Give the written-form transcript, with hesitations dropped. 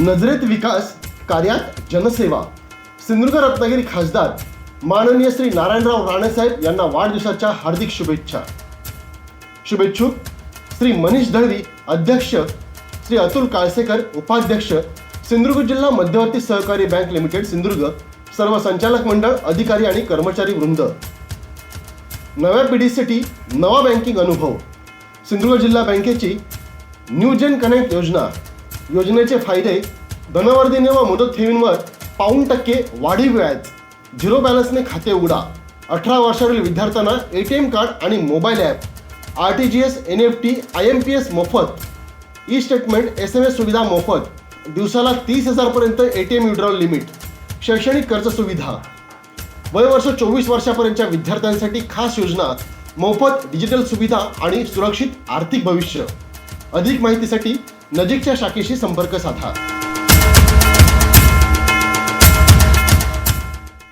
नजरेत विकास, कार्यात जनसेवा. सिंधुदुर्ग रत्नागिरी खासदार माननीय श्री नारायणराव राणेसाहेब यांना वाढदिवसाच्या हार्दिक शुभेच्छा. शुभेच्छुक श्री मनीष दळवी अध्यक्ष, श्री अतुल काळसेकर उपाध्यक्ष, सिंधुदुर्ग जिल्हा मध्यवर्ती सहकारी बँक लिमिटेड सिंधुदुर्ग, सर्व संचालक मंडळ, अधिकारी आणि कर्मचारी वृंद. नव्या पिढीसाठी नवा बँकिंग अनुभव. सिंधुदुर्ग जिल्हा बँकेची न्यू जेन कनेक्ट योजनेचे फायदे. धनवर्धिनी व मुदत ठेवींवर 5% वाढीव व्याज. झिरो बॅलन्सने खाते उघडा. 18 वर्षावरील विद्यार्थ्यांना ATM कार्ड आणि mobile app. RTGS, NEFT, IMPS मोफत. ई स्टेटमेंट, SMS सुविधा मोफत. दिवसाला 30,000 पर्यंत ATM विड्रॉल लिमिट. शैक्षणिक कर्ज सुविधा. वयवर्ष 24 वर्षापर्यंतच्या विद्यार्थ्यांसाठी खास योजना. मोफत डिजिटल सुविधा आणि सुरक्षित आर्थिक भविष्य. अधिक माहितीसाठी नजीकच्या शाखेशी संपर्क साधा.